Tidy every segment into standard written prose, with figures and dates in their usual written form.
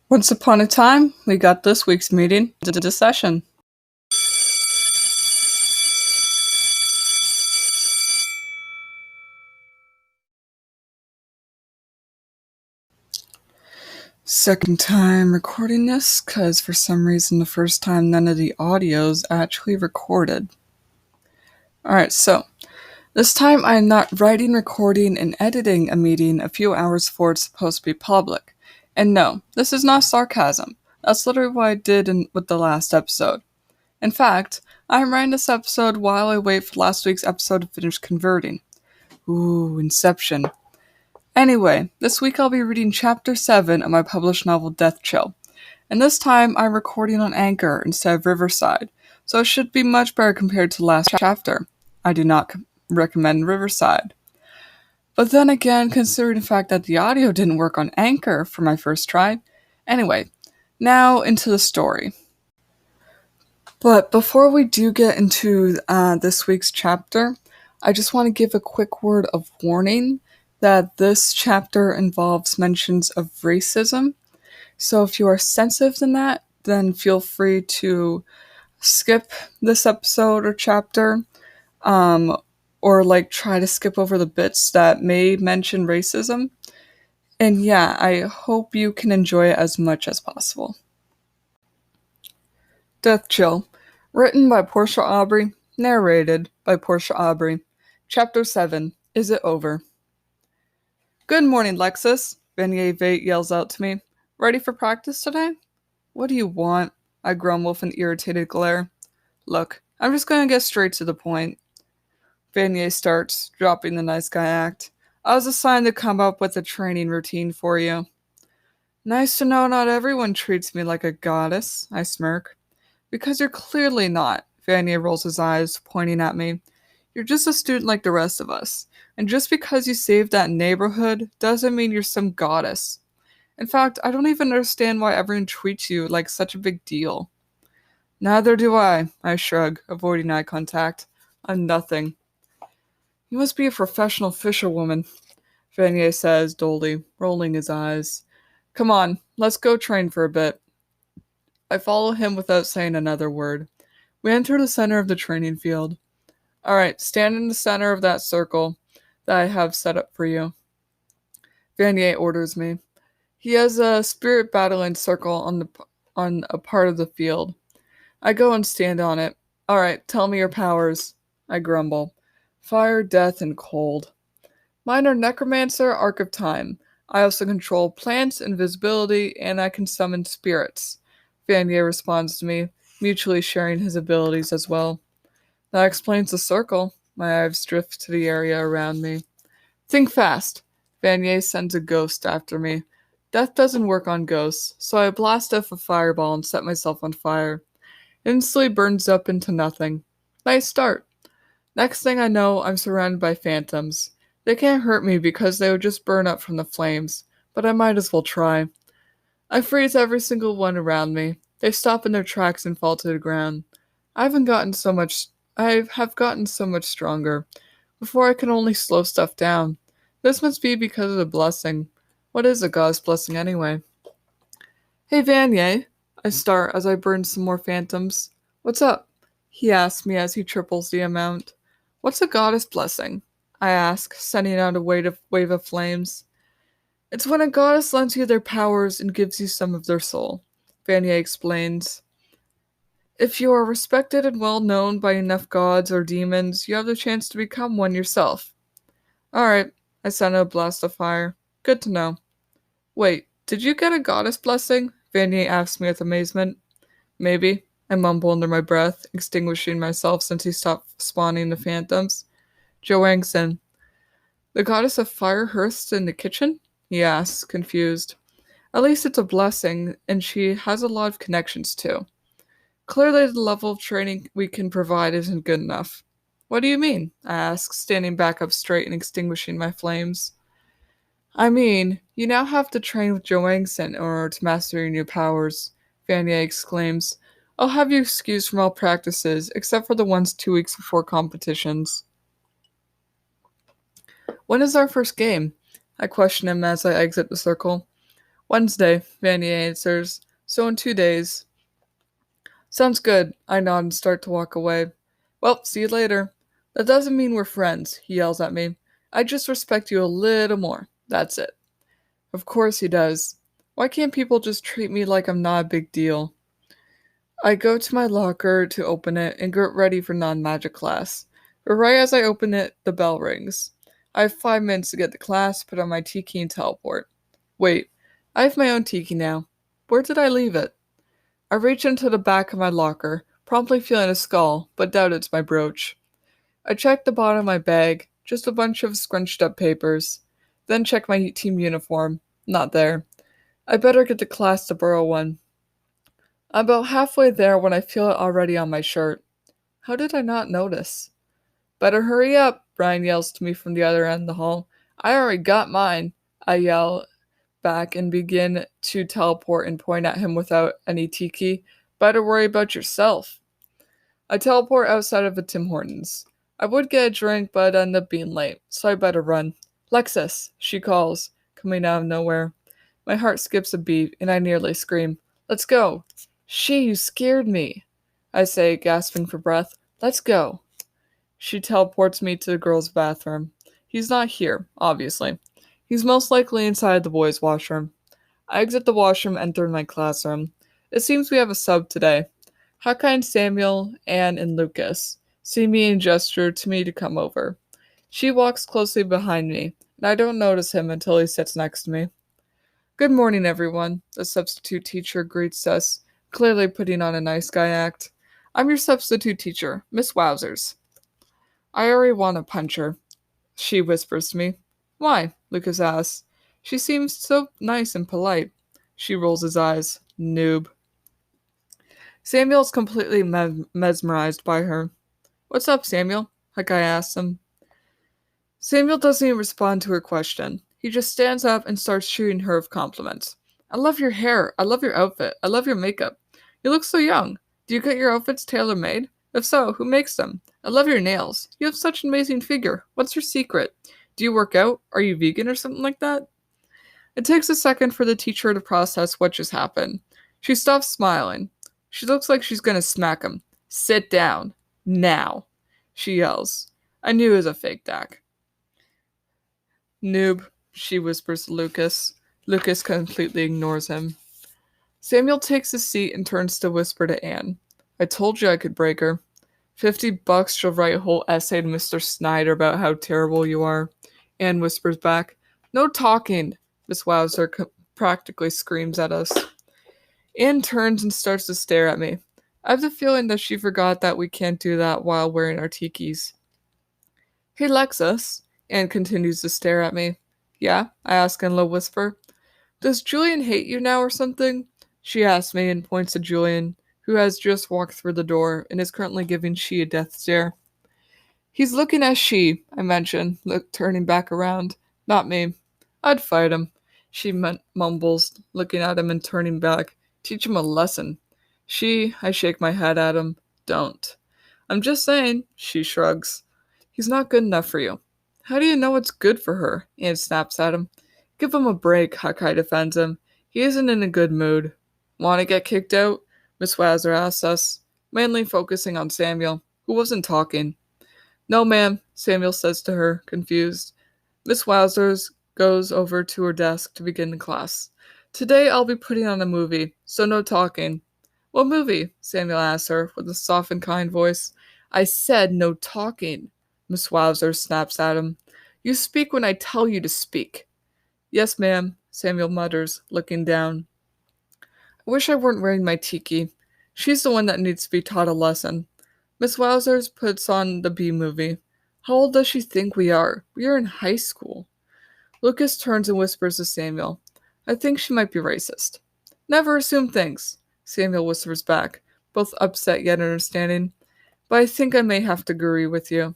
Once upon a time, we got this week's meeting to session. Second time recording this, because for some reason the first time none of the audio's actually recorded. Alright, so this time I'm not writing, recording, and editing a meeting a few hours before it's supposed to be public. And no, this is not sarcasm. That's literally what I did with the last episode. In fact, I'm writing this episode while I wait for last week's episode to finish converting. Ooh, Inception. Anyway, this week I'll be reading Chapter 7 of my published novel Deathchill. And this time I'm recording on Anchor instead of Riverside, so it should be much better compared to the last chapter. I do not recommend Riverside. But then again, considering the fact that the audio didn't work on Anchor for my first try. Anyway, now into the story. But before we do get into this week's chapter, I just want to give a quick word of warning that this chapter involves mentions of racism. So if you are sensitive to that, then feel free to skip this episode or chapter, or try to skip over the bits that may mention racism. And yeah, I hope you can enjoy it as much as possible. Deathchill, written by Porscha Aubrey, narrated by Porscha Aubrey. Chapter 7, Is It Over? Good morning, Lexus, Vanier Vate yells out to me. Ready for practice today? What do you want? I grumble with an irritated glare. Look, I'm just going to get straight to the point. Vanier starts, dropping the nice guy act. I was assigned to come up with a training routine for you. Nice to know not everyone treats me like a goddess, I smirk. Because you're clearly not, Vanier rolls his eyes, pointing at me. You're just a student like the rest of us. And just because you saved that neighborhood doesn't mean you're some goddess. In fact, I don't even understand why everyone treats you like such a big deal. Neither do I shrug, avoiding eye contact. I'm nothing. You must be a professional fisherwoman, Vanier says dully, rolling his eyes. Come on, let's go train for a bit. I follow him without saying another word. We enter the center of the training field. Alright, stand in the center of that circle that I have set up for you. Vanier orders me. He has a spirit battling circle on a part of the field. I go and stand on it. Alright, tell me your powers. I grumble. Fire, death, and cold. Mine are Necromancer, Arc of Time. I also control plants, invisibility, and I can summon spirits. Vanier responds to me, mutually sharing his abilities as well. That explains the circle. My eyes drift to the area around me. Think fast. Vanier sends a ghost after me. Death doesn't work on ghosts, so I blast off a fireball and set myself on fire. It instantly burns up into nothing. Nice start. Next thing I know, I'm surrounded by phantoms. They can't hurt me because they would just burn up from the flames, but I might as well try. I freeze every single one around me. They stop in their tracks and fall to the ground. I have gotten so much stronger. Before I could only slow stuff down. This must be because of the blessing. What is a god's blessing anyway? Hey Vanier, I start as I burn some more phantoms. What's up? He asks me as he triples the amount. What's a goddess blessing? I ask, sending out a wave of flames. It's when a goddess lends you their powers and gives you some of their soul, Vanier explains. If you are respected and well known by enough gods or demons, you have the chance to become one yourself. Alright, I sent out a blast of fire. Good to know. Wait, did you get a goddess blessing? Vanier asks me with amazement. Maybe, I mumble under my breath, extinguishing myself since he stopped spawning the phantoms. Joangson. The goddess of fire hearths in the kitchen? He asks, confused. At least it's a blessing, and she has a lot of connections too. Clearly the level of training we can provide isn't good enough. What do you mean? I ask, standing back up straight and extinguishing my flames. I mean, you now have to train with Joangson in order to master your new powers, Vanier exclaims. I'll have you excused from all practices, except for the ones 2 weeks before competitions. When is our first game? I question him as I exit the circle. Wednesday, Vanny answers. So in 2 days. Sounds good. I nod and start to walk away. Well, see you later. That doesn't mean we're friends, he yells at me. I just respect you a little more. That's it. Of course he does. Why can't people just treat me like I'm not a big deal? I go to my locker to open it and get ready for non-magic class. But right as I open it, the bell rings. I have 5 minutes to get to class, put on my tiki and teleport. Wait, I have my own tiki now. Where did I leave it? I reach into the back of my locker, promptly feeling a skull, but doubt it's my brooch. I check the bottom of my bag, just a bunch of scrunched up papers. Then check my team uniform. Not there. I better get to class to borrow one. I'm about halfway there when I feel it already on my shirt. How did I not notice? Better hurry up, Brian yells to me from the other end of the hall. I already got mine, I yell back and begin to teleport and point at him without any tiki. Better worry about yourself. I teleport outside of a Tim Hortons. I would get a drink, but end up being late, so I better run. Lexus, she calls, coming out of nowhere. My heart skips a beat, and I nearly scream. Let's go. You scared me, I say, gasping for breath. Let's go. She teleports me to the girls' bathroom. He's not here, obviously. He's most likely inside the boys' washroom. I exit the washroom and enter my classroom. It seems we have a sub today. Hawkeye and Samuel, Anne, and Lucas see me and gesture to me to come over. She walks closely behind me, and I don't notice him until he sits next to me. Good morning, everyone, the substitute teacher greets us, clearly putting on a nice guy act. I'm your substitute teacher, Miss Wowzers. I already want to punch her, she whispers to me. Why? Lucas asks. She seems so nice and polite. She rolls his eyes. Noob. Samuel's completely mesmerized by her. What's up, Samuel? Hawkeye asks him. Samuel doesn't even respond to her question. He just stands up and starts shooting her with compliments. I love your hair. I love your outfit. I love your makeup. You look so young. Do you get your outfits tailor-made? If so, who makes them? I love your nails. You have such an amazing figure. What's your secret? Do you work out? Are you vegan or something like that? It takes a second for the teacher to process what just happened. She stops smiling. She looks like she's going to smack him. Sit down. Now. She yells. I knew it was a fake Dak. Noob, she whispers to Lucas. Lucas completely ignores him. Samuel takes his seat and turns to whisper to Anne. I told you I could break her. $50 she'll write a whole essay to Mr. Snyder about how terrible you are. Anne whispers back. No talking, Miss Wowzer practically screams at us. Anne turns and starts to stare at me. I have the feeling that she forgot that we can't do that while wearing our tikis. Hey, Lexus, Anne continues to stare at me. Yeah? I ask in a low whisper. Does Julian hate you now or something? She asks me and points to Julian, who has just walked through the door and is currently giving She a death stare. He's looking at She, I mention, turning back around. Not me. I'd fight him. She mumbles, looking at him and turning back. Teach him a lesson. I shake my head at him. Don't. I'm just saying, she shrugs. He's not good enough for you. How do you know it's good for her? Anne snaps at him. Give him a break, Hawkeye defends him. He isn't in a good mood. Want to get kicked out? Miss Wazzer asks us, mainly focusing on Samuel, who wasn't talking. No, ma'am, Samuel says to her, confused. Miss Wowzers goes over to her desk to begin the class. Today I'll be putting on a movie, so no talking. What movie? Samuel asks her, with a soft and kind voice. I said no talking, Miss Wowzers snaps at him. You speak when I tell you to speak. Yes, ma'am, Samuel mutters, looking down. I wish I weren't wearing my tiki. She's the one that needs to be taught a lesson. Miss Wowzers puts on the B movie. How old does she think we are? We are in high school. Lucas turns and whispers to Samuel. I think she might be racist. Never assume things, Samuel whispers back, both upset yet understanding. But I think I may have to agree with you.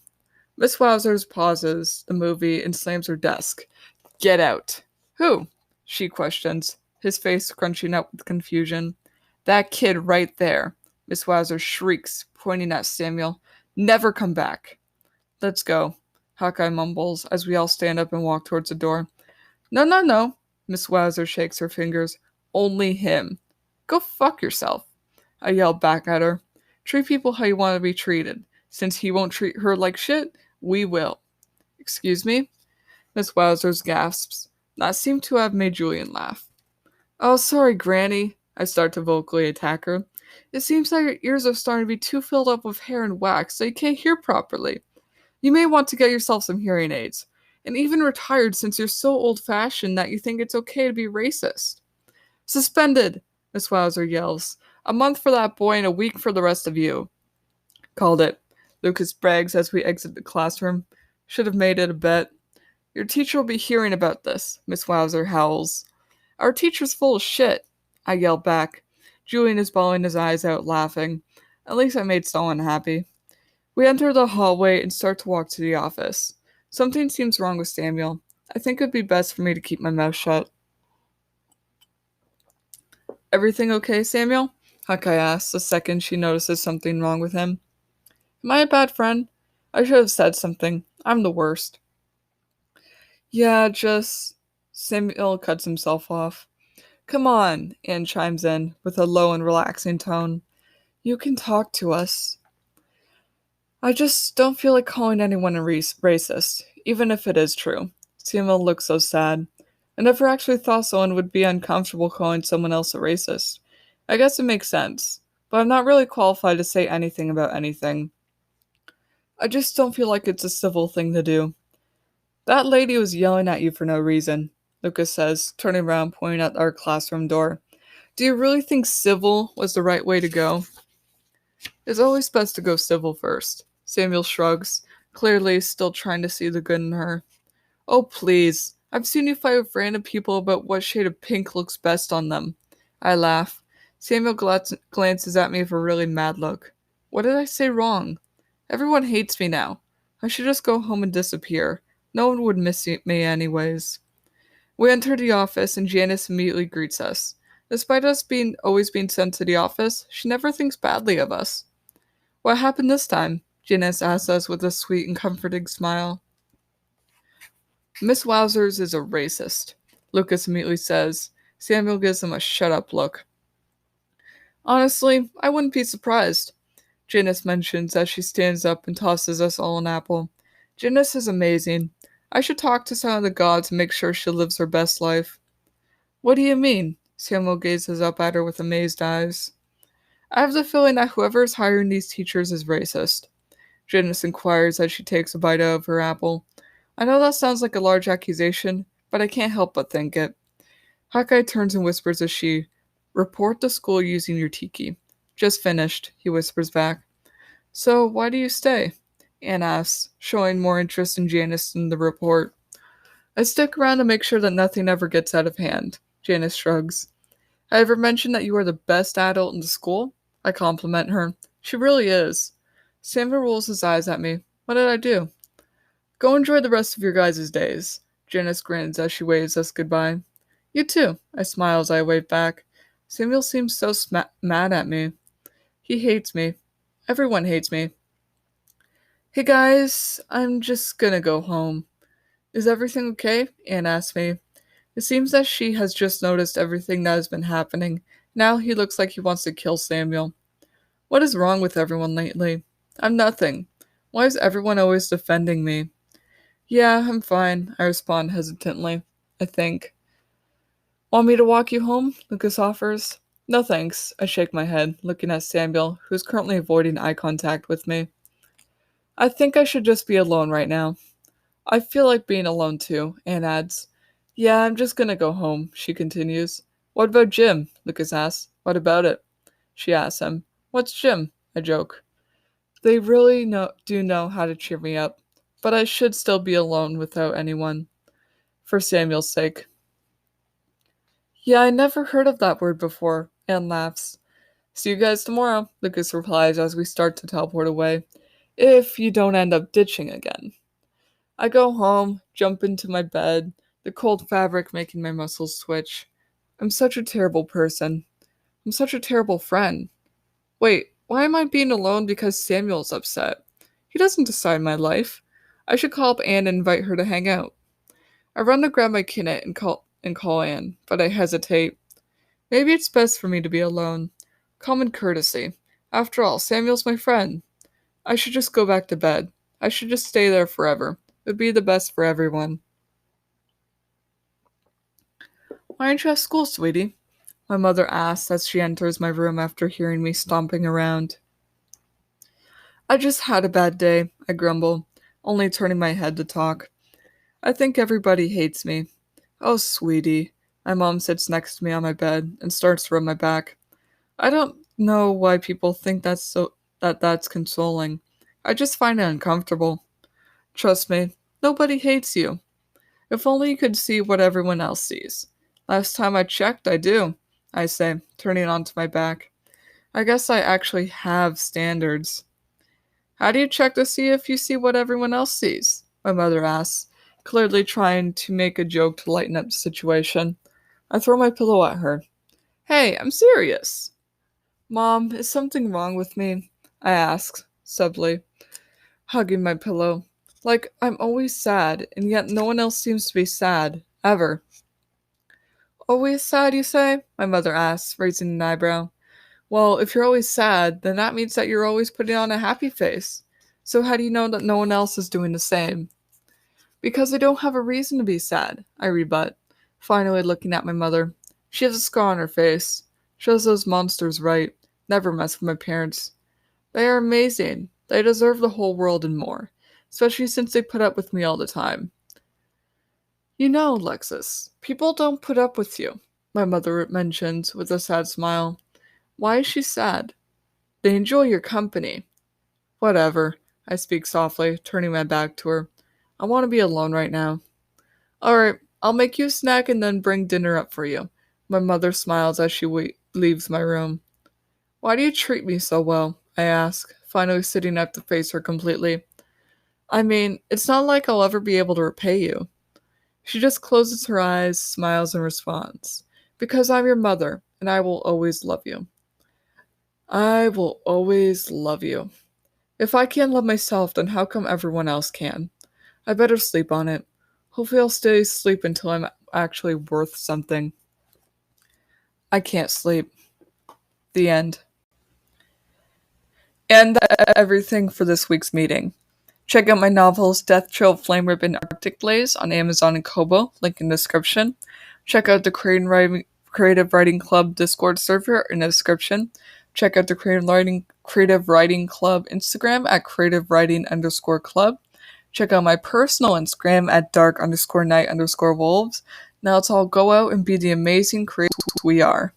Miss Wowzers pauses the movie and slams her desk. Get out. Who? She questions, his face crunching up with confusion. That kid right there, Miss Wowzer shrieks, pointing at Samuel. Never come back. Let's go, Hawkeye mumbles as we all stand up and walk towards the door. No, no, no, Miss Wowzer shakes her fingers. Only him. Go fuck yourself. I yell back at her. Treat people how you want to be treated. Since he won't treat her like shit, we will. Excuse me? Miss Wowzer's gasps. That seemed to have made Julian laugh. Oh, sorry, Granny. I start to vocally attack her. It seems that your ears are starting to be too filled up with hair and wax, so you can't hear properly. You may want to get yourself some hearing aids. And even retired since you're so old-fashioned that you think it's okay to be racist. Suspended, Miss Wowzer yells. A month for that boy and a week for the rest of you. Called it. Lucas brags as we exit the classroom. Should have made it a bet. Your teacher will be hearing about this, Miss Wowzer howls. Our teacher's full of shit, I yell back. Julian is bawling his eyes out, laughing. At least I made someone happy. We enter the hallway and start to walk to the office. Something seems wrong with Samuel. I think it would be best for me to keep my mouth shut. Everything okay, Samuel? Hawkeye asks the second she notices something wrong with him. Am I a bad friend? I should have said something. I'm the worst. Yeah, just... Samuel cuts himself off. Come on, Anne chimes in, with a low and relaxing tone. You can talk to us. I just don't feel like calling anyone a racist, even if it is true. Samuel looks so sad. I never actually thought someone would be uncomfortable calling someone else a racist. I guess it makes sense, but I'm not really qualified to say anything about anything. I just don't feel like it's a civil thing to do. That lady was yelling at you for no reason, Lucas says, turning around, pointing at our classroom door. Do you really think civil was the right way to go? It's always best to go civil first. Samuel shrugs, clearly still trying to see the good in her. Oh, please. I've seen you fight with random people about what shade of pink looks best on them. I laugh. Samuel glances at me with a really mad look. What did I say wrong? Everyone hates me now. I should just go home and disappear. No one would miss me anyways. We enter the office and Janice immediately greets us. Despite us always being sent to the office, she never thinks badly of us. What happened this time? Janice asks us with a sweet and comforting smile. Miss Wowzers is a racist, Lucas immediately says. Samuel gives him a shut-up look. Honestly, I wouldn't be surprised, Janice mentions as she stands up and tosses us all an apple. Janice is amazing. I should talk to some of the gods and make sure she lives her best life. What do you mean? Samuel gazes up at her with amazed eyes. I have the feeling that whoever is hiring these teachers is racist, Janice inquires as she takes a bite out of her apple. I know that sounds like a large accusation, but I can't help but think it. Hawkeye turns and whispers as she, Report to school using your tiki. Just finished, he whispers back. So, why do you stay? Anne asks, showing more interest in Janice than the report. I stick around to make sure that nothing ever gets out of hand, Janice shrugs. I ever mentioned that you are the best adult in the school? I compliment her. She really is. Samuel rolls his eyes at me. What did I do? Go enjoy the rest of your guys' days. Janice grins as she waves us goodbye. You too, I smile as I wave back. Samuel seems so mad at me. He hates me. Everyone hates me. Hey guys, I'm just gonna go home. Is everything okay? Anne asks me. It seems that she has just noticed everything that has been happening. Now he looks like he wants to kill Samuel. What is wrong with everyone lately? I'm nothing. Why is everyone always defending me? Yeah, I'm fine, I respond hesitantly. I think. Want me to walk you home? Lucas offers. No thanks, I shake my head, looking at Samuel, who is currently avoiding eye contact with me. I think I should just be alone right now. I feel like being alone too, Anne adds. Yeah, I'm just gonna go home, she continues. What about Jim? Lucas asks. What about it? She asks him. What's Jim? I joke. They really do know how to cheer me up, but I should still be alone without anyone. For Samuel's sake. Yeah, I never heard of that word before, Anne laughs. See you guys tomorrow, Lucas replies as we start to teleport away. If you don't end up ditching again. I go home, jump into my bed, the cold fabric making my muscles twitch. I'm such a terrible person. I'm such a terrible friend. Wait, why am I being alone because Samuel's upset? He doesn't decide my life. I should call up Anne and invite her to hang out. I run to grab my Inkitt and call Anne, but I hesitate. Maybe it's best for me to be alone. Common courtesy. After all, Samuel's my friend. I should just go back to bed. I should just stay there forever. It would be the best for everyone. Why aren't you at school, sweetie? My mother asks as she enters my room after hearing me stomping around. I just had a bad day, I grumble, only turning my head to talk. I think everybody hates me. Oh, sweetie. My mom sits next to me on my bed and starts to rub my back. I don't know why people think that's consoling. I just find it uncomfortable. Trust me, nobody hates you. If only you could see what everyone else sees. Last time I checked, I do, I say, turning onto my back. I guess I actually have standards. How do you check to see if you see what everyone else sees? My mother asks, clearly trying to make a joke to lighten up the situation. I throw my pillow at her. Hey, I'm serious. Mom, is something wrong with me? I ask, subtly, hugging my pillow. Like, I'm always sad, and yet no one else seems to be sad, ever. Always sad, you say? My mother asks, raising an eyebrow. Well, if you're always sad, then that means that you're always putting on a happy face. So how do you know that no one else is doing the same? Because I don't have a reason to be sad, I rebut, finally looking at my mother. She has a scar on her face. Shows those monsters right. Never mess with my parents. They are amazing. They deserve the whole world and more, especially since they put up with me all the time. You know, Lexus, people don't put up with you, my mother mentions with a sad smile. Why is she sad? They enjoy your company. Whatever, I speak softly, turning my back to her. I want to be alone right now. Alright, I'll make you a snack and then bring dinner up for you. My mother smiles as she leaves my room. Why do you treat me so well? I ask, finally sitting up to face her completely. I mean, it's not like I'll ever be able to repay you. She just closes her eyes, smiles, and responds. Because I'm your mother, and I will always love you. I will always love you. If I can't love myself, then how come everyone else can? I better sleep on it. Hopefully I'll stay asleep until I'm actually worth something. I can't sleep. The end. And that's everything for this week's meeting. Check out my novels Deathchill, Flame Ribbon, Arctic Blaze on Amazon and Kobo, link in description. Check out the Creative Writing Club Discord server in the description. Check out the Creative Writing Club Instagram at creativewriting_club. Check out my personal Instagram at dark_night_wolves. Now let's all go out and be the amazing creators we are.